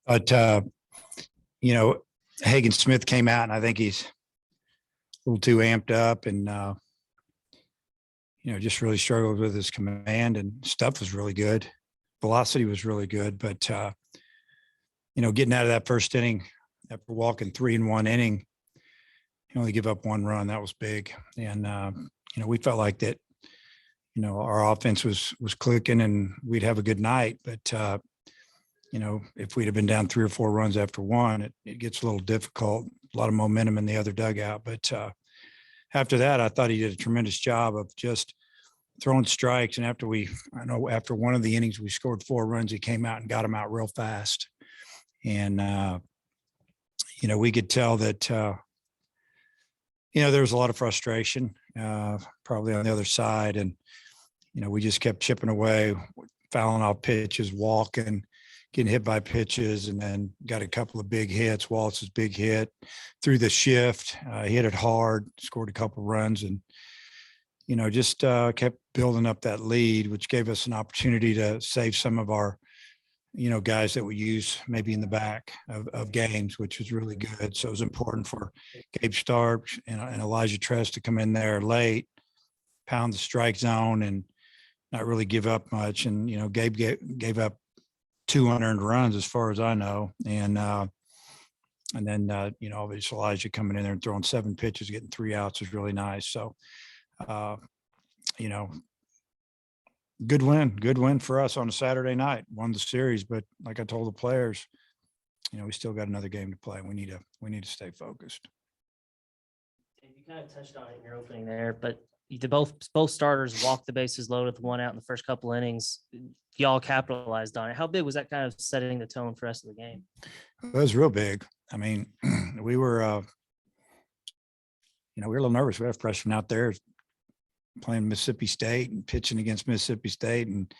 But, you know, Hagen Smith came out, and I think he's a little too amped up and, just really struggled with his command, and stuff was really good. Velocity was really good. But, getting out of that first inning after walking 3 in 1 inning, you only give up 1 run. That was big. And, we felt like that, our offense was clicking and we'd have a good night. But, if we'd have been down 3 or 4 runs after 1, it gets a little difficult, a lot of momentum in the other dugout. But after that, I thought he did a tremendous job of just throwing strikes. And after one of the innings, we scored 4 runs, he came out and got them out real fast. And, we could tell that, there was a lot of frustration, probably on the other side. And, we just kept chipping away, fouling off pitches, walking, getting hit by pitches, and then got a couple of big hits. Wallace's big hit through the shift, he hit it hard, scored a couple of runs, and, just kept building up that lead, which gave us an opportunity to save some of our, guys that we use maybe in the back of games, which was really good. So it was important for Gabe Stark and Elijah Tress to come in there late, pound the strike zone, and not really give up much. And, Gabe gave up 2 unearned runs as far as I know. And then, obviously Elijah coming in there and throwing 7 pitches, getting 3 outs was really nice. So, good win for us on a Saturday night, won the series. But like I told the players, we still got another game to play. We need to stay focused. You kind of touched on it in your opening there, but both starters walked the bases loaded with 1 out in the first couple innings. Y'all capitalized on it. How big was that kind of setting the tone for the rest of the game? It was real big. I mean, we were, we were a little nervous. We had a freshman out there playing Mississippi State and pitching against Mississippi State. And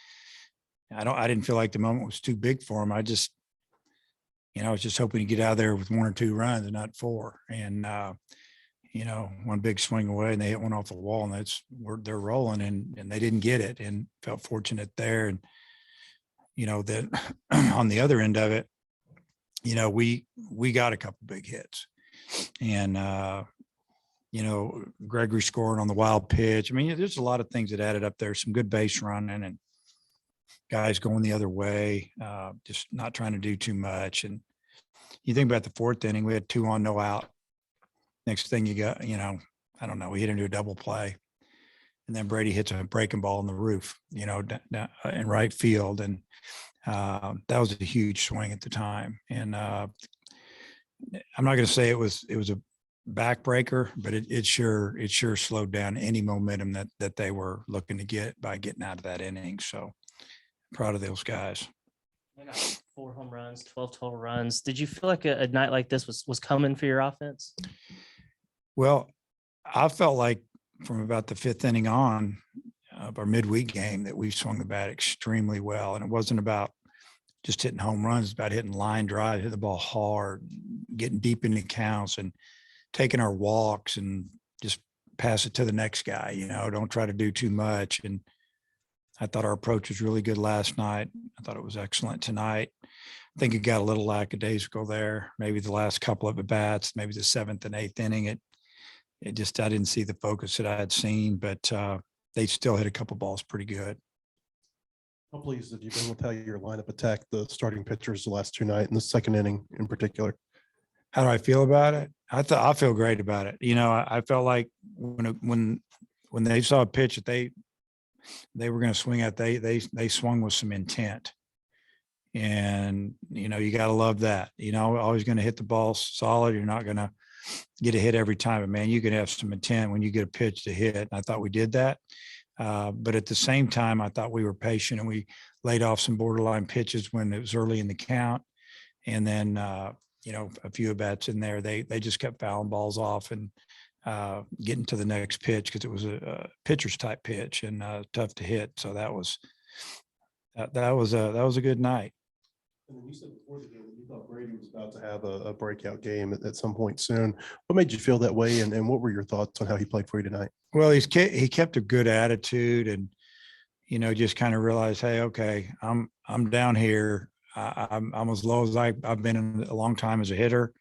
I didn't feel like the moment was too big for him. I was just hoping to get out of there with 1 or 2 runs and not 4. And, one big swing away and they hit one off the wall, and they're rolling, and they didn't get it, and felt fortunate there. And, that on the other end of it, we got a couple big hits, and, Gregory scoring on the wild pitch. I mean, there's a lot of things that added up there. Some good base running and guys going the other way, just not trying to do too much. And you think about the 4th inning, we had 2 on, no out. Next thing you got, I don't know, we hit into a double play, and then Brady hits a breaking ball in the roof, in right field. And that was a huge swing at the time. And I'm not going to say it was a backbreaker, but it sure slowed down any momentum that they were looking to get by getting out of that inning. So proud of those guys. I got 4 home runs, 12 total runs. Did you feel like a night like this was coming for your offense? Well, I felt like from about the 5th inning on of our midweek game that we swung the bat extremely well. And it wasn't about just hitting home runs, it's about hitting line drive, hit the ball hard, getting deep into counts, and taking our walks and just pass it to the next guy. Don't try to do too much. And I thought our approach was really good last night. I thought it was excellent tonight. I think it got a little lackadaisical there. Maybe the last couple of at bats, maybe the 7th and 8th inning, I didn't see the focus that I had seen, but they still hit a couple balls pretty good. How pleased have you been with how your lineup attacked the starting pitchers the last 2 nights, in the 2nd inning in particular? How do I feel about it? I feel great about it. I felt like when they saw a pitch that they were going to swing at, they swung with some intent. And, you got to love that, always going to hit the ball solid. You're not going to get a hit every time, but man, you can have some intent when you get a pitch to hit. And I thought we did that. But at the same time, I thought we were patient, and we laid off some borderline pitches when it was early in the count. And then, a few at bats in there, they just kept fouling balls off and getting to the next pitch, because it was a pitcher's type pitch and tough to hit. So that was a good night. And then you said before the game that you thought Brady was about to have a breakout game at some point soon. What made you feel that way, and what were your thoughts on how he played for you tonight? Well, he kept a good attitude, and just kind of realized, hey, okay, I'm down here. I'm as low as I've been in a long time as a hitter.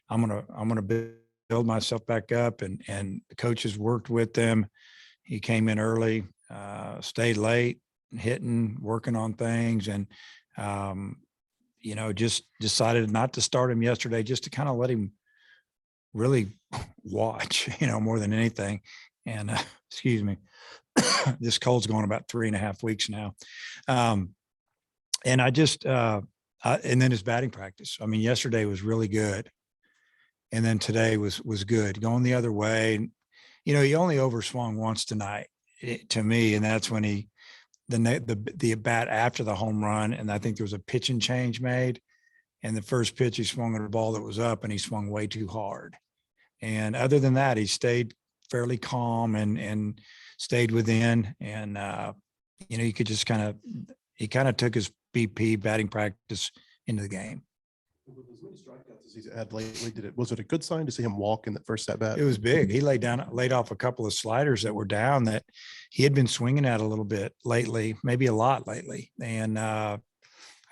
I'm gonna build myself back up, and the coaches worked with them. He came in early, stayed late, hitting, working on things, and just decided not to start him yesterday, just to kind of let him really watch, more than anything. And excuse me, this cold's going about 3.5 weeks now. And I just, and then his batting practice. I mean, yesterday was really good. And then today was good. Going the other way, he only overswung once tonight to me. And that's when the at bat after the home run. And I think there was a pitching change made. And the first pitch, he swung at a ball that was up, and he swung way too hard. And other than that, he stayed fairly calm and stayed within. And, you could just he kind of took his BP batting practice into the game. With as many strikeouts as he's had lately, was it a good sign to see him walk in that first at bat? It was big. He laid off a couple of sliders that were down that he had been swinging at a little bit lately, maybe a lot lately. And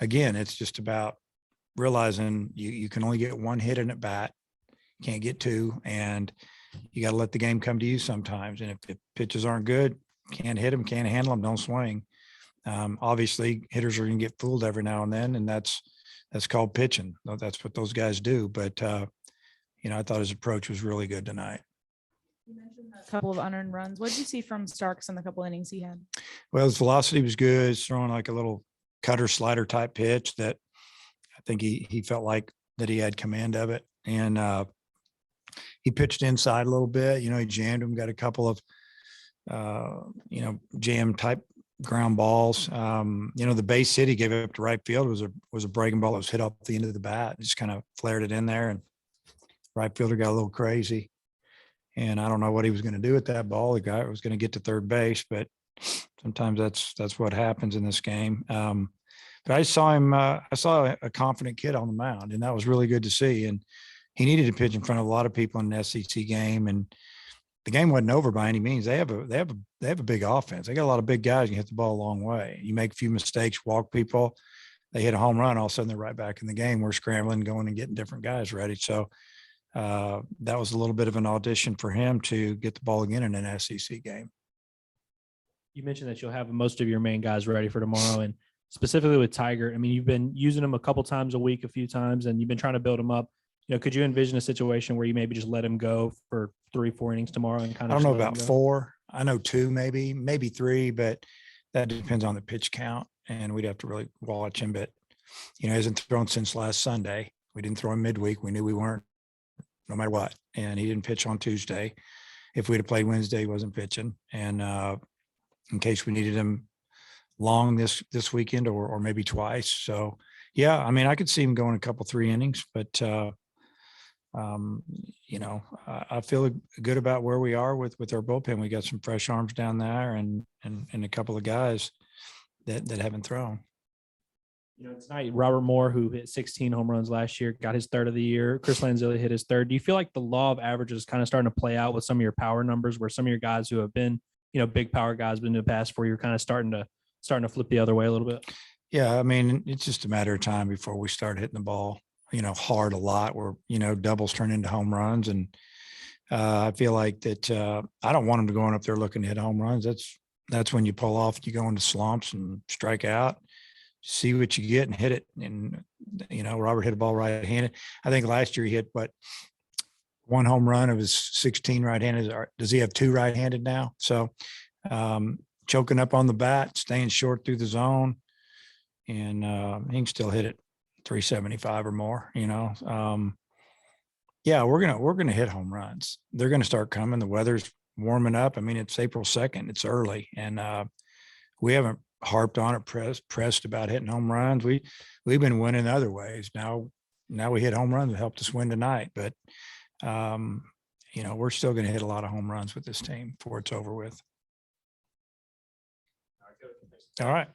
again, it's just about realizing you can only get one hit in at bat, can't get two, and you got to let the game come to you sometimes. And if the pitches aren't good, can't hit them, can't handle them, don't swing. Obviously, hitters are going to get fooled every now and then, and that's called pitching. That's what those guys do. But I thought his approach was really good tonight. You mentioned a couple of unearned runs. What did you see from Starks in the couple innings he had? Well, his velocity was good. He's throwing like a little cutter slider type pitch that I think he felt like that he had command of it. And he pitched inside a little bit. He jammed him, got a couple of jam type ground balls. The base hit he gave up to right field was a breaking ball that was hit off the end of the bat. Just kind of flared it in there, and right fielder got a little crazy. And I don't know what he was going to do with that ball. The guy was going to get to third base, but sometimes that's what happens in this game. But I saw him. I saw a confident kid on the mound, and that was really good to see. And he needed to pitch in front of a lot of people in an SEC game, and the game wasn't over by any means. They have a big offense. They got a lot of big guys who can hit the ball a long way. You make a few mistakes, walk people, they hit a home run, all of a sudden they're right back in the game. We're scrambling, going and getting different guys ready. So that was a little bit of an audition for him to get the ball again in an SEC game. You mentioned that you'll have most of your main guys ready for tomorrow, and specifically with Tiger. I mean, you've been using him a couple times a week, a few times, and you've been trying to build him up. Could you envision a situation where you maybe just let him go for 3-4 innings tomorrow and kind of? I don't know about 4. I know 2, maybe 3, but that depends on the pitch count, and we'd have to really watch him. But he hasn't thrown since last Sunday. We didn't throw him midweek. We knew we weren't, no matter what. And he didn't pitch on Tuesday. If we'd have played Wednesday, he wasn't pitching. And in case we needed him long this weekend or maybe twice. So yeah, I mean, I could see him going a couple 3 innings, but I feel good about where we are with our bullpen. We got some fresh arms down there and a couple of guys that haven't thrown. Tonight, Robert Moore, who hit 16 home runs last year, got his third of the year. Chris Lanzilli hit his third. Do you feel like the law of averages is kind of starting to play out with some of your power numbers, where some of your guys who have been, big power guys in the past 4 years, kind of starting to flip the other way a little bit? Yeah, I mean, it's just a matter of time before we start hitting the ball, hard a lot, where, doubles turn into home runs. And I feel like that I don't want them to go up there looking to hit home runs. That's when you pull off, you go into slumps and strike out, see what you get and hit it. And, Robert hit a ball right-handed. I think last year he hit, 1 home run of his 16 right-handed. Does he have 2 right-handed now? So choking up on the bat, staying short through the zone, and he can still hit it 375 or more. Yeah, we're gonna hit home runs. They're gonna start coming. The weather's warming up. I mean, it's April 2nd. It's early, and we haven't harped on it, pressed about hitting home runs. We've been winning other ways. Now we hit home runs that helped us win tonight. But we're still going to hit a lot of home runs with this team before it's over with. All right.